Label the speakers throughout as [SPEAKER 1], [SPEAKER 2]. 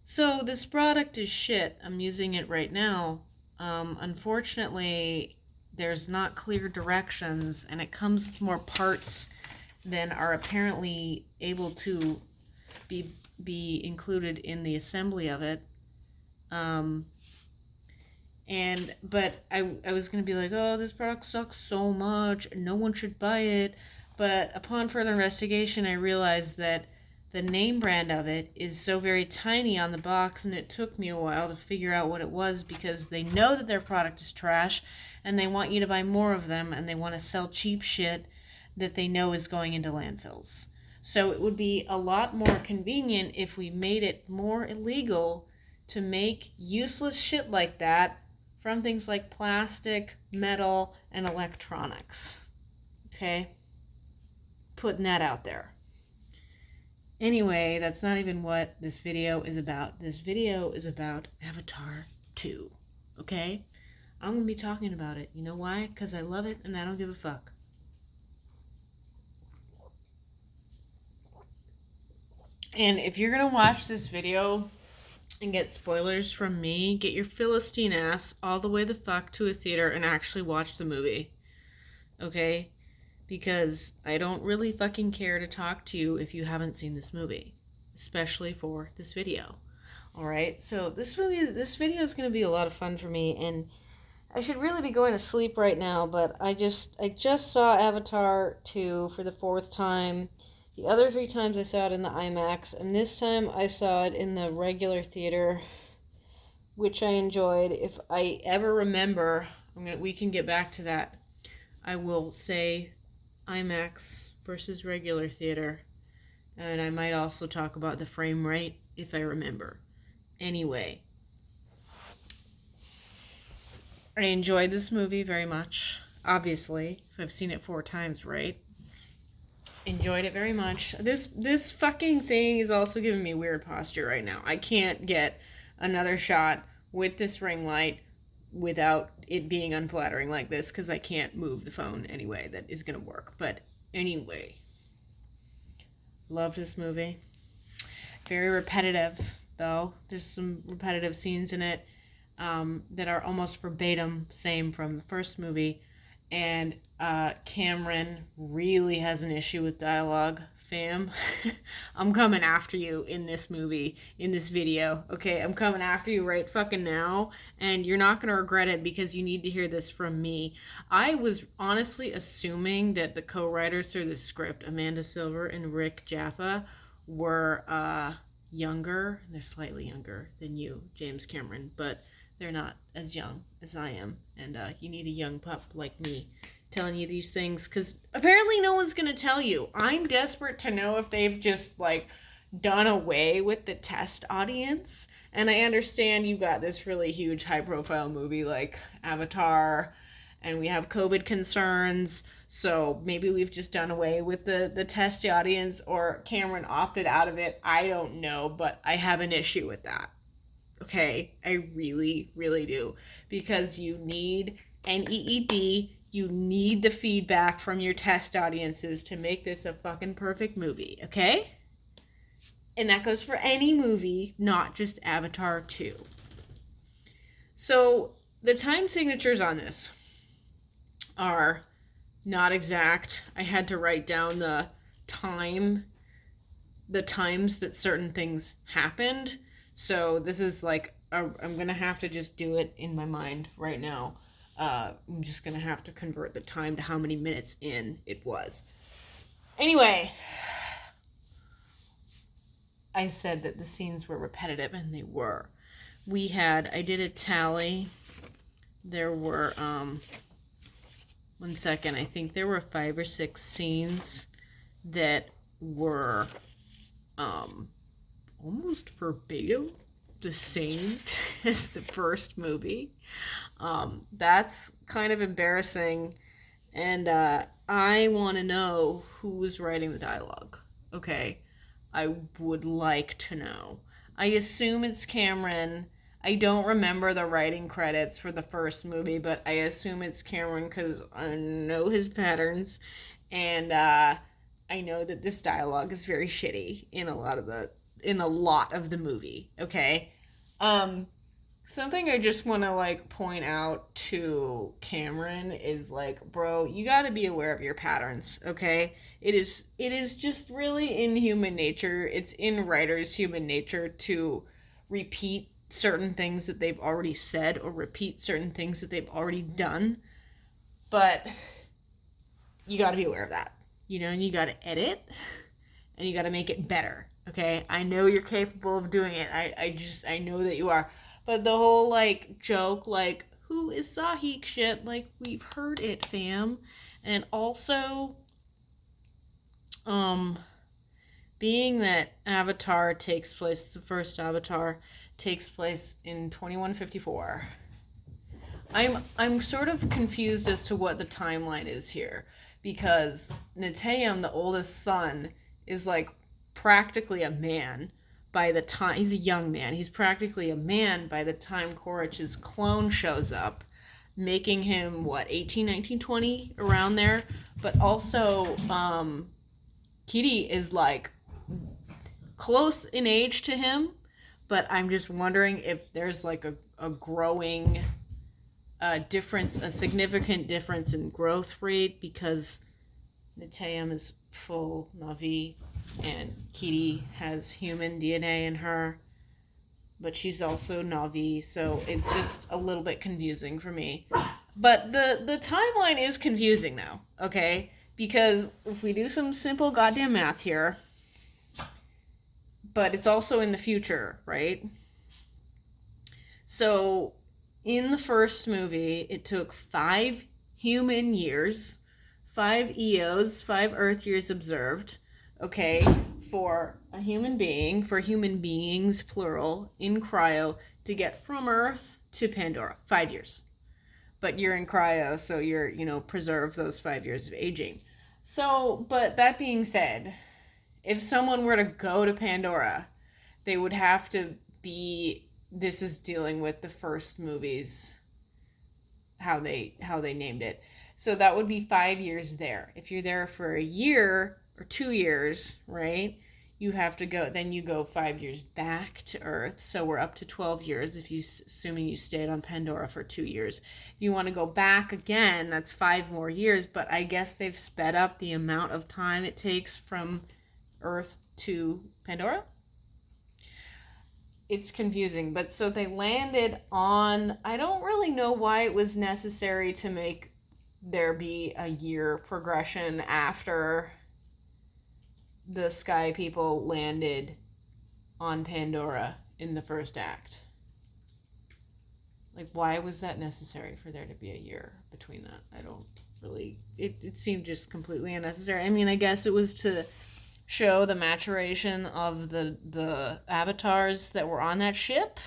[SPEAKER 1] So this product is shit. I'm using it right now. Unfortunately, there's not clear directions, and it comes with more parts than are apparently able to be included in the assembly of it. Um, but I was gonna be like, oh, this product sucks so much, no one should buy it. But upon further investigation, I realized that the name brand of it is so very tiny on the box, and it took me a while to figure out what it was because they know that their product is trash, and they want you to buy more of them, and they want to sell cheap shit that they know is going into landfills. So it would be a lot more convenient if we made it more illegal to make useless shit like that from things like plastic, metal, and electronics. Okay? Putting that out there. Anyway, that's not even what this video is about. This video is about Avatar 2. Okay? I'm going to be talking about it. You know why? Because I love it and I don't give a fuck. And if you're going to watch this video and get spoilers from me, get your Philistine ass all the way the fuck to a theater and actually watch the movie. Okay? Because I don't really fucking care to talk to you if you haven't seen this movie, especially for this video. All right? So this video is going to be a lot of fun for me, and I should really be going to sleep right now, but I just saw Avatar 2 for the fourth time. The other three times I saw it in the IMAX, and this time I saw it in the regular theater, which I enjoyed. If I ever remember, we can get back to that. I will say IMAX versus regular theater, and I might also talk about the frame rate if I remember. Anyway, I enjoyed this movie very much. Obviously, I've seen it 4 times, right? Enjoyed it very much. This fucking thing is also giving me weird posture right now. I can't get another shot with this ring light without it being unflattering like this because I can't move the phone anyway that is going to work. But anyway, love this movie. Very repetitive, though. There's some repetitive scenes in it that are almost verbatim same from the first movie. And Cameron really has an issue with dialogue, fam. I'm coming after you in this movie, in this video, okay? I'm coming after you right fucking now, and you're not gonna regret it because you need to hear this from me. I was honestly assuming that the co-writers for the script, Amanda Silver and Rick Jaffa, were younger. They're slightly younger than you, James Cameron, but they're not as young as I am, and you need a young pup like me telling you these things because apparently no one's gonna tell you. I'm desperate to know if they've just like done away with the test audience, and I understand you got this really huge high profile movie like Avatar, and we have COVID concerns, so maybe we've just done away with the test audience, or Cameron opted out of it. I don't know, but I have an issue with that. Okay, I really, really do. Because you need an EED, you need the feedback from your test audiences to make this a fucking perfect movie, okay? And that goes for any movie, not just Avatar 2. So, the time signatures on this are not exact. I had to write down the times that certain things happened. So this is like, I'm going to have to just do it in my mind right now. I'm just going to have to convert the time to how many minutes in it was. Anyway, I said that the scenes were repetitive, and they were. I did a tally. There were, 1 second, I think there were 5 or 6 scenes that were, almost verbatim the same as the first movie. That's kind of embarrassing, and I want to know who was writing the dialogue. Okay, I would like to know. I assume it's Cameron. I don't remember the writing credits for the first movie, but I assume it's Cameron because I know his patterns, and I know that this dialogue is very shitty in a lot of the in a lot of the movie, okay? Something I just want to like point out to Cameron is like, bro, you got to be aware of your patterns, okay? It is just really in human nature. It's in writers' human nature to repeat certain things that they've already said or repeat certain things that they've already done. But you got to be aware of that. You know, and you got to edit and you got to make it better. Okay? I know you're capable of doing it. I know that you are. But the whole like joke like who is Sahik shit, like we've heard it, fam. And also being that Avatar takes place, the first Avatar takes place in 2154. I'm sort of confused as to what the timeline is here, because Neteyam, the oldest son, is like practically a man by the time he's a young man. He's practically a man by the time Korach's clone shows up, making him what 18, 19, 20 around there. But also, Kitty is like close in age to him, but I'm just wondering if there's like a growing difference, a significant difference in growth rate, because Neteyam is full Na'vi and Kitty has human DNA in her, but she's also Na'vi, so it's just a little bit confusing for me. But the timeline is confusing now, okay? Because if we do some simple goddamn math here, but it's also in the future, right? So in the first movie, it took 5 human years, 5 EOs, 5 Earth years observed, okay, for a human being, for human beings, plural, in cryo, to get from Earth to Pandora. 5 years. But you're in cryo, so you're, preserve those 5 years of aging. So, but that being said, if someone were to go to Pandora, they would have to be, this is dealing with the first movies, how they named it. So that would be 5 years there. If you're there for a year or 2 years, right? You have to go, then you go 5 years back to Earth. So we're up to 12 years if you, assuming you stayed on Pandora for 2 years. If you want to go back again, that's 5 more years, but I guess they've sped up the amount of time it takes from Earth to Pandora. It's confusing, but so they landed on, I don't really know why it was necessary to make there be a year progression after the sky people landed on Pandora in the first act. Like, why was that necessary for there to be a year between that? I don't really, it seemed just completely unnecessary. I mean, I guess it was to show the maturation of the avatars that were on that ship?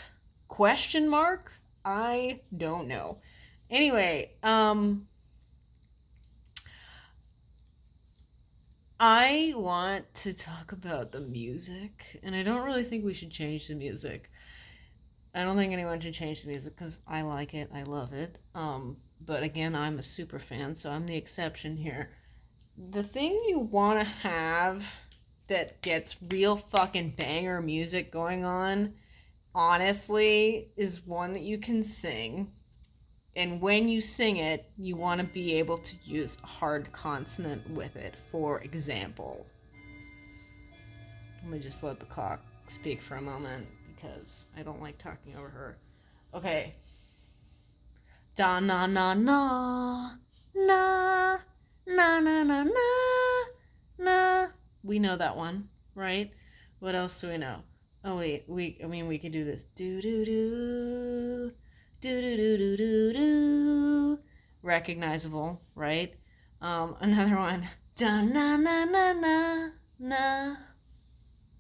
[SPEAKER 1] Question mark? I don't know. Anyway, I want to talk about the music, and I don't really think we should change the music. I don't think anyone should change the music because I like it, I love it. But again, I'm a super fan, so I'm the exception here. The thing you want to have that gets real fucking banger music going on, honestly, is one that you can sing. And when you sing it, you want to be able to use a hard consonant with it. For example, let me just let the clock speak for a moment because I don't like talking over her. Okay. Da na na na na na na na na na. We know that one, right? What else do we know? Oh wait, we could do this. Do do do. Do do do do do do. Recognizable, right? Another one. Da na na na na na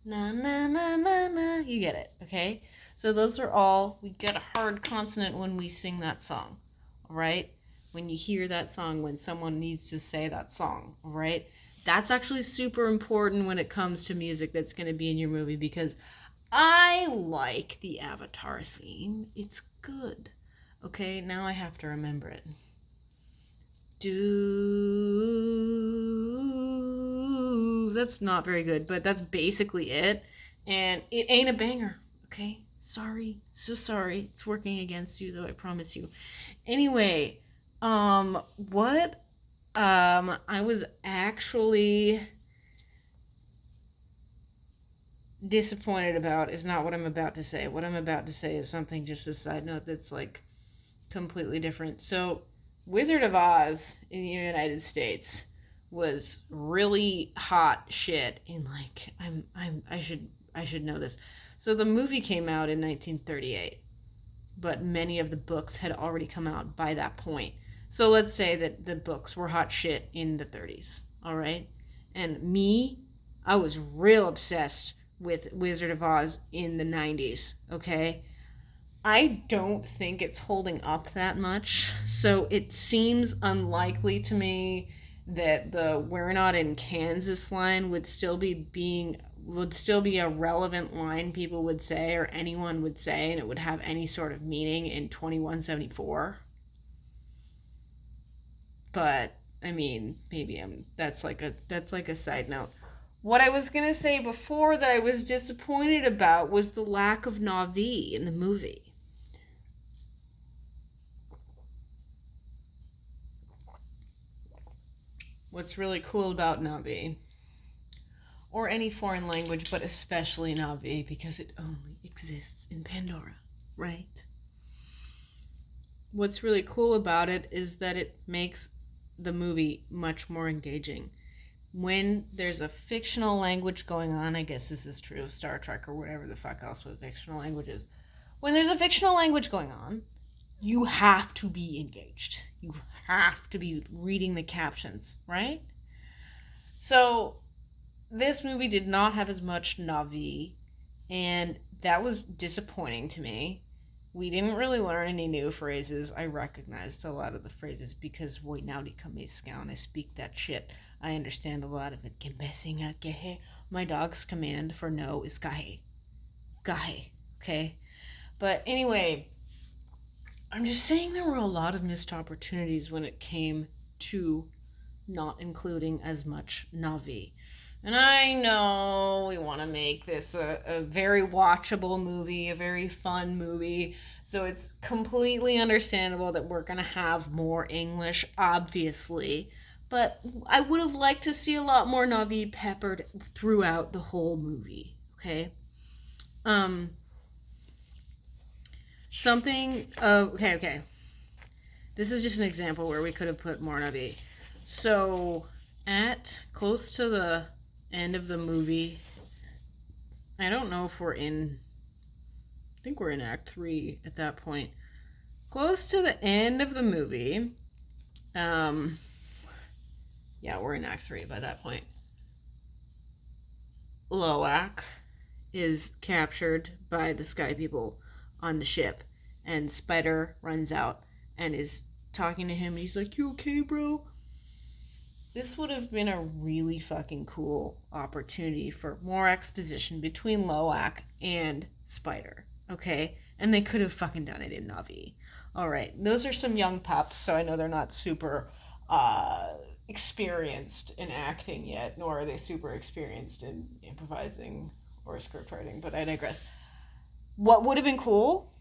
[SPEAKER 1] na na na na na. You get it, okay? So those are all. We get a hard consonant when we sing that song, all right? When you hear that song, when someone needs to say that song, all right? That's actually super important when it comes to music that's going to be in your movie, because I like the Avatar theme. It's good. Okay, now I have to remember it. Do. That's not very good, but that's basically it. And it ain't a banger, okay? Sorry. So sorry. It's working against you, though, I promise you. Anyway, what I was actually disappointed about is not what I'm about to say. What I'm about to say is something, just a side note, that's like completely different. So, Wizard of Oz in the United States was really hot shit in like I should know this. So the movie came out in 1938, but many of the books had already come out by that point. So let's say that the books were hot shit in the 30s, all right? And me, I was real obsessed with Wizard of Oz in the 90s, okay? I don't think it's holding up that much. So it seems unlikely to me that the "we're not in Kansas" line would still be a relevant line people would say or anyone would say, and it would have any sort of meaning in 2174. But I mean, maybe that's like a side note. What I was gonna say before that I was disappointed about was the lack of Navi in the movie. What's really cool about Navi, or any foreign language, but especially Navi, because it only exists in Pandora, right? What's really cool about it is that it makes the movie much more engaging. When there's a fictional language going on, I guess this is true of Star Trek or whatever the fuck else with fictional languages. When there's a fictional language going on, you have to be engaged. You have to be reading the captions, right? So this movie did not have as much Navi, and that was disappointing to me. We didn't really learn any new phrases. I recognized a lot of the phrases because wait now and I speak that shit. I understand a lot of it. My dog's command for no is gahe. Gahe. Okay? But anyway, I'm just saying there were a lot of missed opportunities when it came to not including as much Navi. And I know we want to make this a very watchable movie, a very fun movie. So it's completely understandable that we're going to have more English, obviously. But I would have liked to see a lot more Navi peppered throughout the whole movie. Okay? Um, okay. This is just an example where we could have put more Navi. So, at close to the end of the movie, I don't know if I think we're in Act 3 at that point. Close to the end of the movie, yeah, we're in Act 3 by that point. Loak is captured by the Sky People on the ship, and Spider runs out and is talking to him, and he's like, "You okay, bro?" This would have been a really fucking cool opportunity for more exposition between Loak and Spider, okay? And they could have fucking done it in Navi. All right, those are some young pups, so I know they're not super experienced in acting yet, nor are they super experienced in improvising or script writing, but I digress. What would have been cool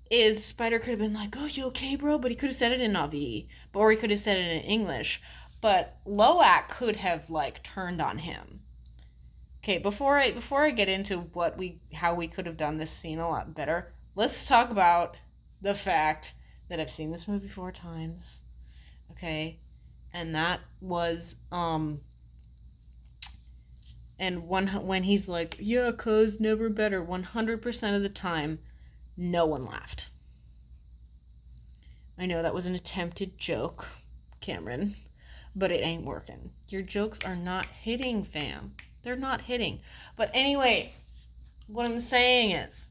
[SPEAKER 1] is Spider could have been like, "Oh, you okay, bro?" But he could have said it in Navi, or he could have said it in English. But Loak could have like turned on him. Okay, before I get into how we could have done this scene a lot better, let's talk about the fact that I've seen this movie 4 times. Okay, and that was and when he's like, "Yeah, cuz never better," 100% of the time, no one laughed. I know that was an attempted joke, Cameron, but it ain't working. Your jokes are not hitting, fam. They're not hitting. But anyway, what I'm saying is,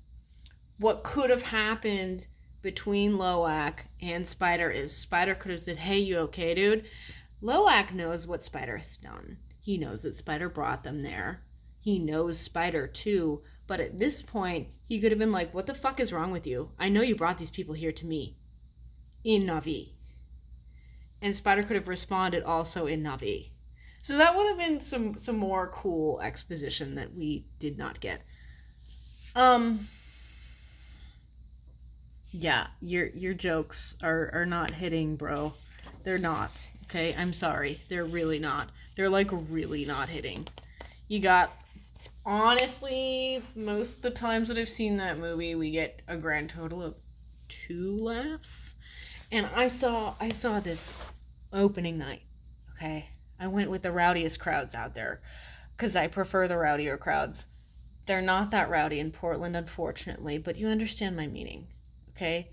[SPEAKER 1] what could have happened between Loak and Spider is Spider could have said, "Hey, you okay, dude?" Loak knows what Spider has done. He knows that Spider brought them there. He knows Spider too. But at this point, he could have been like, "What the fuck is wrong with you? I know you brought these people here to me." In Navi. And Spider could have responded also in Navi. So that would have been some more cool exposition that we did not get. Um, yeah, your jokes are not hitting, bro. They're not. Okay, I'm sorry. They're really not. They're like really not hitting. You got honestly, most of the times that I've seen that movie, we get a grand total of 2 laughs. And I saw this opening night. Okay, I went with the rowdiest crowds out there because I prefer the rowdier crowds. They're not that rowdy in Portland, unfortunately, but you understand my meaning. Okay,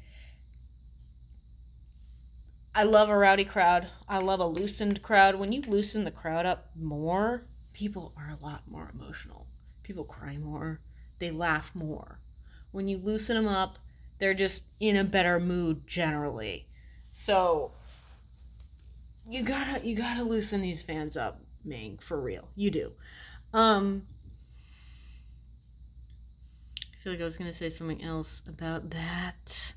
[SPEAKER 1] I love a rowdy crowd. I love a loosened crowd. When you loosen the crowd up more, people are a lot more emotional. People cry more. They laugh more. When you loosen them up, they're just in a better mood generally. So you gotta loosen these fans up, Ming, for real. You do. Um, I feel like I was gonna say something else about that.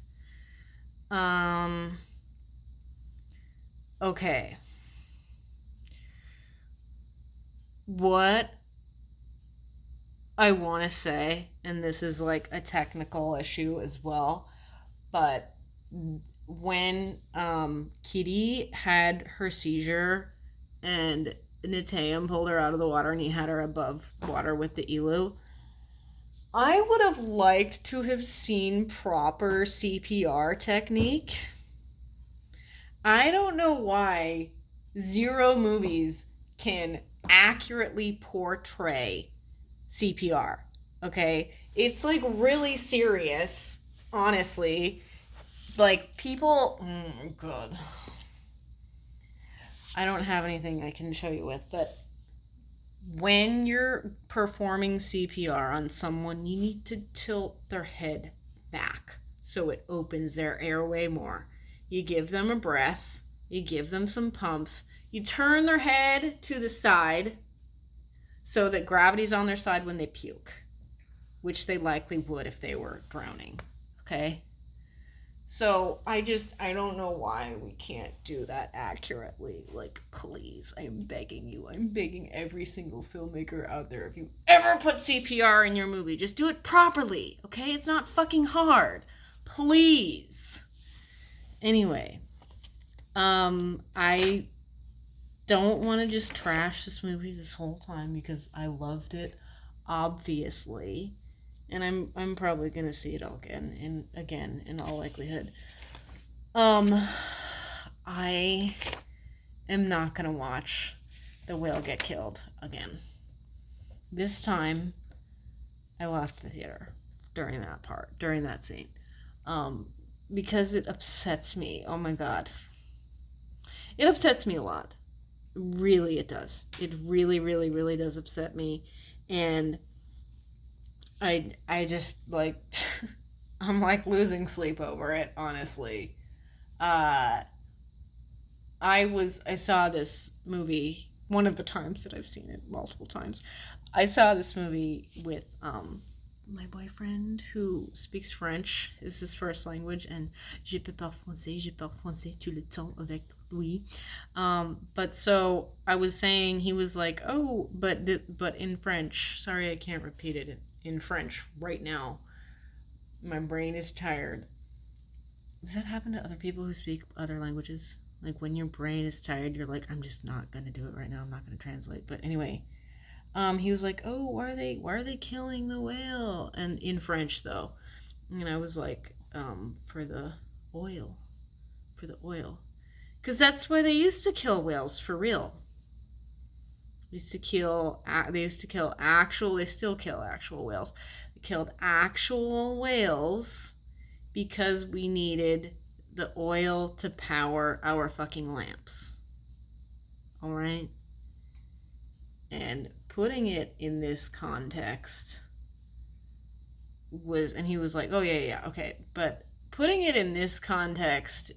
[SPEAKER 1] Um, okay. What I want to say, and this is like a technical issue as well, but when Kitty had her seizure and Nitayam pulled her out of the water and he had her above water with the elu, I would have liked to have seen proper CPR technique. I don't know why zero movies can accurately portray CPR. Okay? It's like really serious, honestly. Like people, God. I don't have anything I can show you with, but when you're performing CPR on someone, you need to tilt their head back so it opens their airway more. You give them a breath, you give them some pumps, you turn their head to the side so that gravity's on their side when they puke, which they likely would if they were drowning. Okay? So I don't know why we can't do that accurately. Like, please, I'm begging you. I'm begging every single filmmaker out there. If you ever put CPR in your movie, just do it properly. Okay? It's not fucking hard. Please. Anyway, I don't want to just trash this movie this whole time because I loved it, obviously. And I'm probably gonna see it all again in all likelihood. I am not gonna watch the whale get killed again. This time, I left the theater during that scene, because it upsets me. Oh my god, it upsets me a lot. Really, it does. It really, really, really does upset me, and I just like I'm like losing sleep over it, honestly. Uh I saw this movie one of the times that I've seen it multiple times. I saw this movie with my boyfriend who speaks French, is his first language, and je parle français tout le temps avec lui. But so I was saying, he was like, oh, but in French. Sorry, I can't repeat it in French right now. My brain is tired. Does that happen to other people who speak other languages? Like when your brain is tired, you're like, I'm just not gonna do it right now. I'm not gonna translate. But anyway, he was like, oh, why are they killing the whale? And in French though, and I was like, for the oil, because that's why they used to kill whales for real. They used to kill. They used to kill actual. They still kill actual whales. They killed actual whales because we needed the oil to power our fucking lamps. All right? And putting it in this context and he was like, oh, yeah, okay. But putting it in this context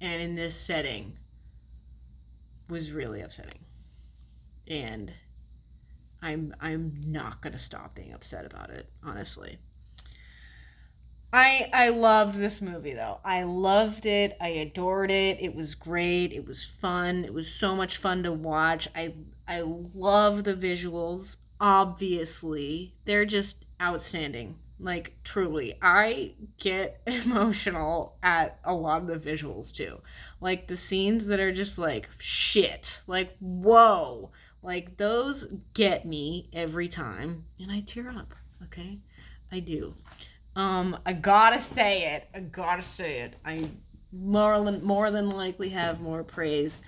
[SPEAKER 1] and in this setting was really upsetting. And I'm not going to stop being upset about it, honestly. I loved this movie though. I loved it. I adored it. It was great. It was fun. It was so much fun to watch. I love the visuals. Obviously, they're just outstanding. Like, truly, I get emotional at a lot of the visuals too. Like, the scenes that are just like, shit. Like, whoa. Like, those get me every time. And I tear up, okay? I do. I gotta say it. I gotta say it. I more than likely have more praise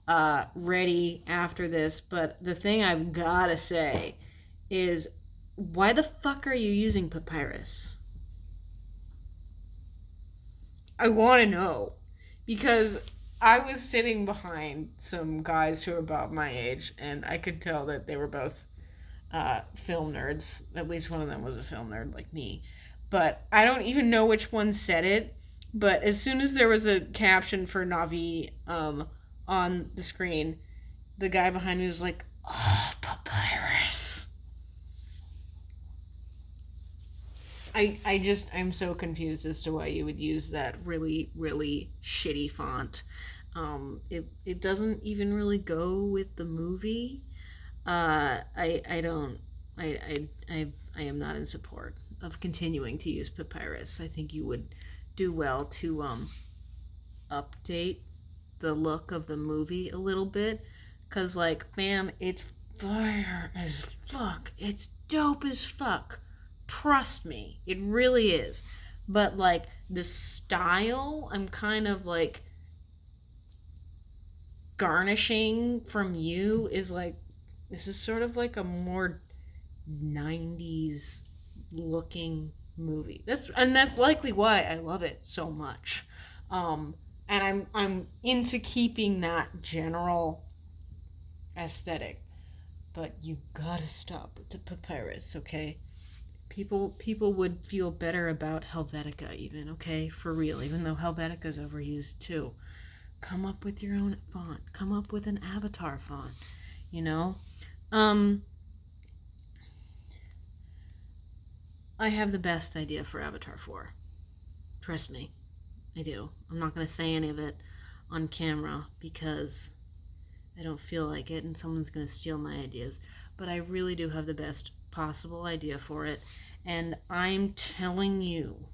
[SPEAKER 1] ready after this. But the thing I've gotta say is, why the fuck are you using papyrus? I want to know. Because I was sitting behind some guys who were about my age, and I could tell that they were both film nerds. At least one of them was a film nerd like me. But I don't even know which one said it. But as soon as there was a caption for Navi on the screen, the guy behind me was like, "Oh, papyrus." I'm so confused as to why you would use that really, really shitty font. It doesn't even really go with the movie. I don't, I am not in support of continuing to use papyrus. I think you would do well to, update the look of the movie a little bit. Cause like, ma'am, it's fire as fuck. It's dope as fuck. Trust me, it really is. But like the style, I'm kind of like garnishing from you is like, this is sort of like a more 90s looking movie. That's likely why I love it so much. And I'm into keeping that general aesthetic. But you gotta stop with the papyrus, okay? People would feel better about Helvetica even, okay? For real, even though Helvetica's overused too. Come up with your own font. Come up with an avatar font, you know? I have the best idea for Avatar 4. Trust me, I do. I'm not going to say any of it on camera because I don't feel like it and someone's going to steal my ideas. But I really do have the best possible idea for it. And I'm telling you,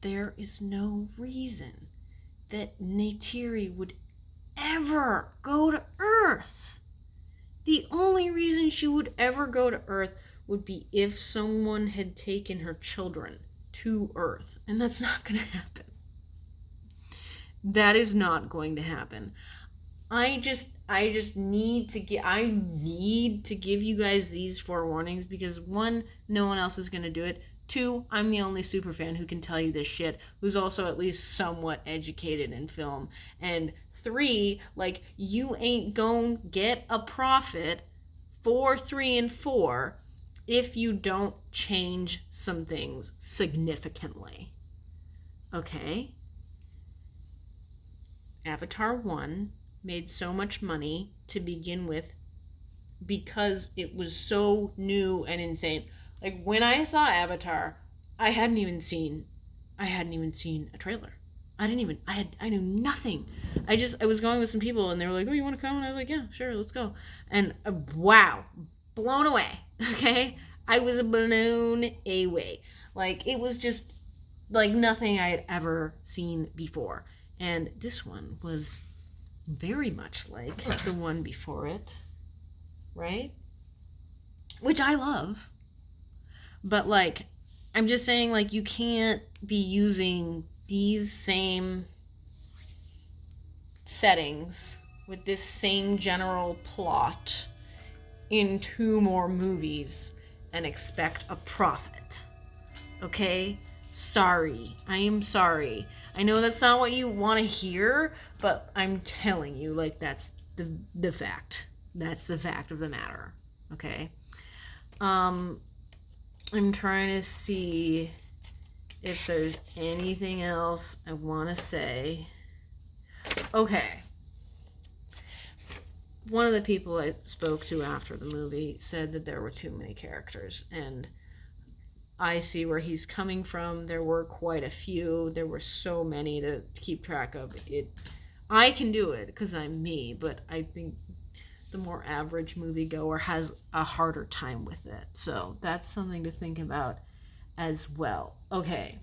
[SPEAKER 1] there is no reason that Neytiri would ever go to Earth. The only reason she would ever go to Earth would be if someone had taken her children to Earth. And that's not going to happen. That is not going to happen. I just need to give you guys these forewarnings because one, no one else is going to do it. Two, I'm the only superfan who can tell you this shit, who's also at least somewhat educated in film. And three, like, you ain't gonna get a profit for 3 and 4 if you don't change some things significantly. Okay? Avatar 1 made so much money to begin with because it was so new and insane. Like, when I saw Avatar, I hadn't even seen a trailer. I knew nothing. I was going with some people and they were like, "Oh, you want to come?" And I was like, "Yeah, sure, let's go." And wow, blown away. Okay? I was blown away. Like, it was just like nothing I had ever seen before. And this one was very much like the one before it, right? Which I love. But like, I'm just saying, like, you can't be using these same settings with this same general plot in 2 more movies and expect a profit. Okay? Sorry. I am sorry. I know that's not what you want to hear, but I'm telling you, like, that's the fact. That's the fact of the matter. Okay? I'm trying to see if there's anything else I want to say. Okay. One of the people I spoke to after the movie said that there were too many characters, and I see where he's coming from. There were quite a few. There were so many to keep track of. I can do it because I'm me, but I think the more average moviegoer has a harder time with it. So that's something to think about as well. Okay.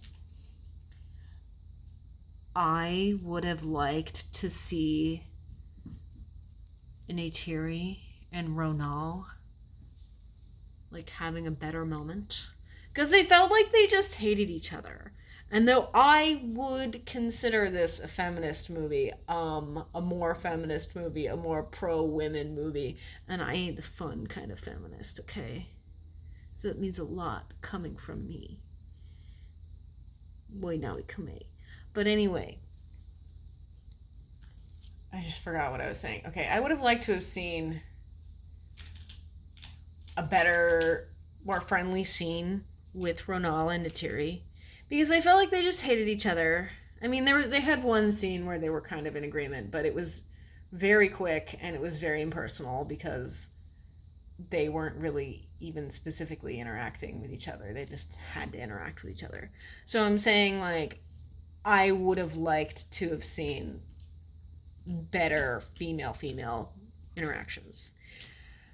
[SPEAKER 1] I would have liked to see Neytiri and Ronal like having a better moment, because they felt like they just hated each other. And though I would consider this a feminist movie, a more feminist movie, a more pro-women movie, and I ain't the fun kind of feminist, okay? So that means a lot coming from me. Boy, now we come. But anyway, I just forgot what I was saying. Okay, I would have liked to have seen a better, more friendly scene with Ronal and Neytiri, because I felt like they just hated each other. I mean, they had one scene where they were kind of in agreement, but it was very quick and it was very impersonal because they weren't really even specifically interacting with each other. They just had to interact with each other. So I'm saying, like, I would have liked to have seen better female interactions.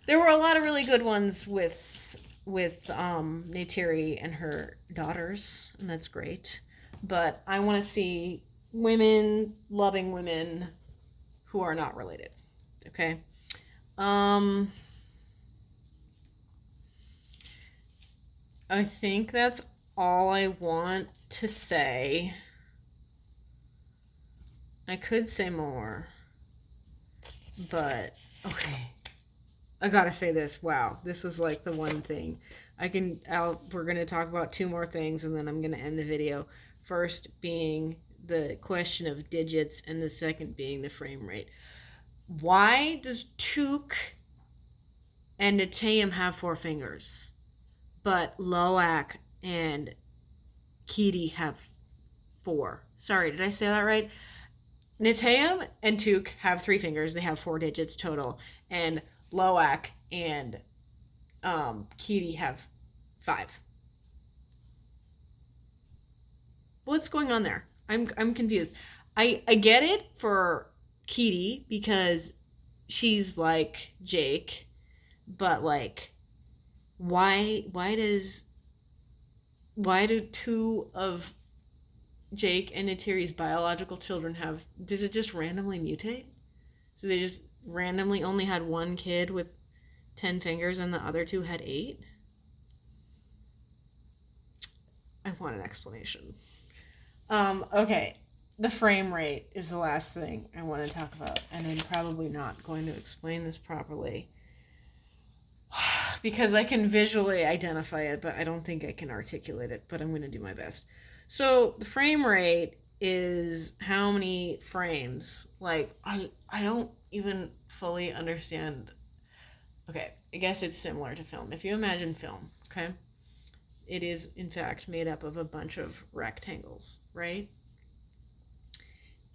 [SPEAKER 1] There were a lot of really good ones with Neytiri and her daughters, and that's great. But I want to see women loving women who are not related. Okay. I think that's all I want to say. I could say more, but okay. I gotta say this. Wow, this was like the one thing. We're gonna talk about two more things, and then I'm gonna end the video. First being the question of digits, and the second being the frame rate. Why does Took and Netaim have 4 fingers, but Loak and Kiri have 4? Sorry, did I say that right? Netaim and Took have 3 fingers. They have 4 digits total, and Loak and Kiri have 5. What's going on there? I'm confused. I get it for Kiri because she's like Jake, but like, why do 2 of Jake and Neytiri's biological children have? Does it just randomly mutate? So they just randomly only had 1 kid with 10 fingers and the other 2 had 8? I want an explanation. Okay. The frame rate is the last thing I want to talk about, and I'm probably not going to explain this properly because I can visually identify it, but I don't think I can articulate it, but I'm going to do my best. So the frame rate is how many frames. Like, I don't even fully understand. Okay, I guess it's similar to film. If you imagine film, okay, it is in fact made up of a bunch of rectangles, right?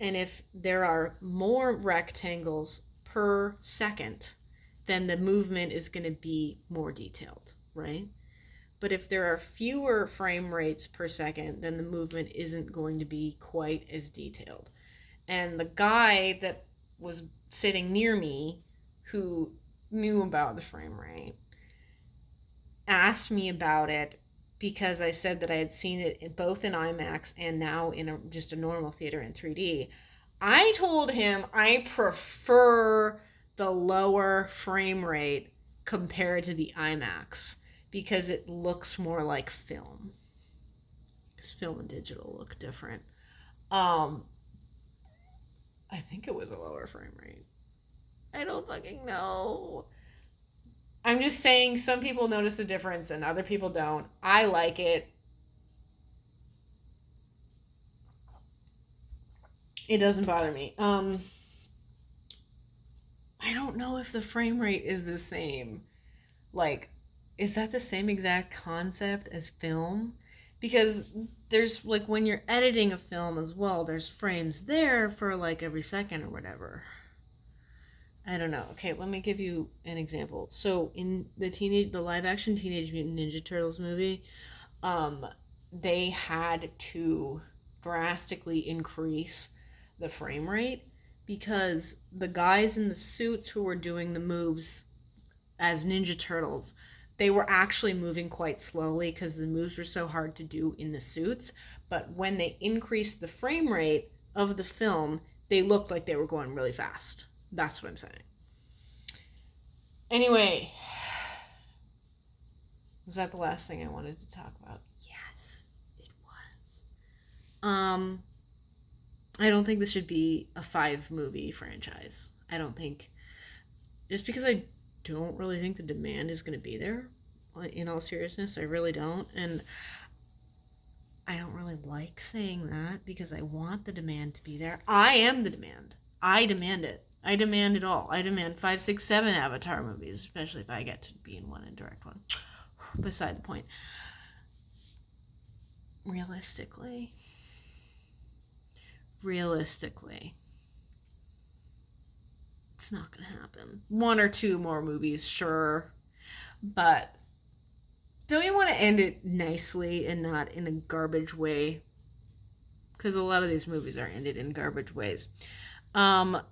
[SPEAKER 1] And if there are more rectangles per second, then the movement is going to be more detailed, right? But if there are fewer frame rates per second, then the movement isn't going to be quite as detailed. And the guy that was sitting near me, who knew about the frame rate, asked me about it because I said that I had seen it both in IMAX and now in just a normal theater in 3D. I told him I prefer the lower frame rate compared to the IMAX because it looks more like film. Because film and digital look different. I think it was a lower frame rate. I don't fucking know. I'm just saying some people notice a difference and other people don't. I like it. It doesn't bother me. I don't know if the frame rate is the same. Like, is that the same exact concept as film? Because there's, like, when you're editing a film as well, there's frames there for, like, every second or whatever. I don't know. Okay, let me give you an example. So in the live action Teenage Mutant Ninja Turtles movie, they had to drastically increase the frame rate because the guys in the suits who were doing the moves as Ninja Turtles, they were actually moving quite slowly because the moves were so hard to do in the suits. But when they increased the frame rate of the film, they looked like they were going really fast. That's what I'm saying. Anyway, was that the last thing I wanted to talk about? Yes, it was. I don't think this should be a 5-movie franchise. I don't think, just because I don't really think the demand is going to be there. In all seriousness, I really don't. And I don't really like saying that because I want the demand to be there. I am the demand. I demand it. I demand it all. I demand 5, 6, 7 Avatar movies, especially if I get to be in one and direct one. Beside the point. Realistically, it's not going to happen. 1 or 2 more movies, sure. But don't you want to end it nicely and not in a garbage way? Because a lot of these movies are ended in garbage ways. I'm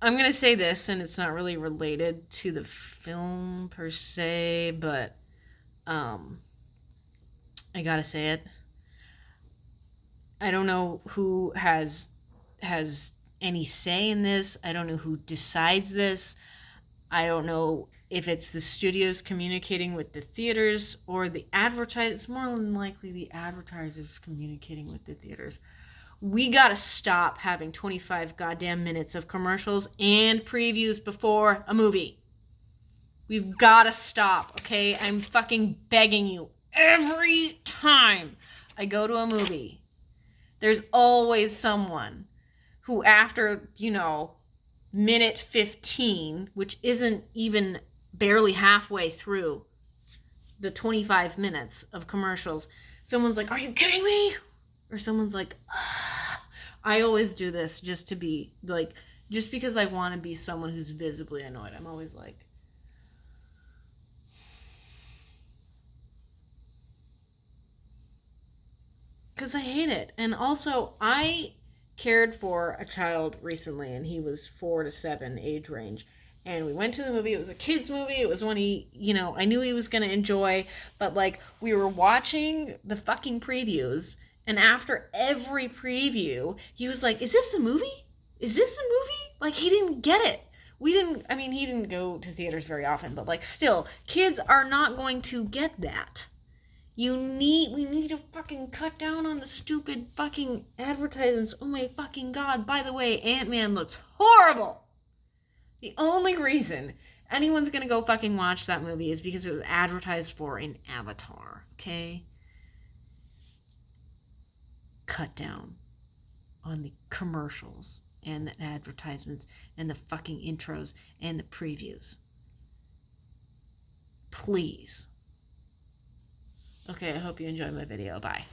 [SPEAKER 1] going to say this, and it's not really related to the film per se, but I got to say it. I don't know who has any say in this. I don't know who decides this. I don't know if it's the studios communicating with the theaters or the advertisers. It's more than likely the advertisers communicating with the theaters. We gotta stop having 25 goddamn minutes of commercials and previews before a movie. We've gotta stop, okay? I'm fucking begging you. Every time I go to a movie, there's always someone who, after, minute 15, which isn't even barely halfway through the 25 minutes of commercials, someone's like, "Are you kidding me?" Or someone's like, "Ugh." I always do this just to be like, just because I want to be someone who's visibly annoyed. I'm always like, because I hate it. And also, I cared for a child recently, and he was 4 to 7 age range. And we went to the movie. It was a kid's movie. It was one he, I knew he was going to enjoy. But, we were watching the fucking previews. And after every preview, he was like, "Is this the movie? Is this the movie?" He didn't get it. He didn't go to theaters very often. But, still, kids are not going to get that. We need to fucking cut down on the stupid fucking advertisements. Oh my fucking God. By the way, Ant-Man looks horrible. The only reason anyone's gonna go fucking watch that movie is because it was advertised for in Avatar, okay? Cut down on the commercials and the advertisements and the fucking intros and the previews. Please. Okay, I hope you enjoyed my video. Bye.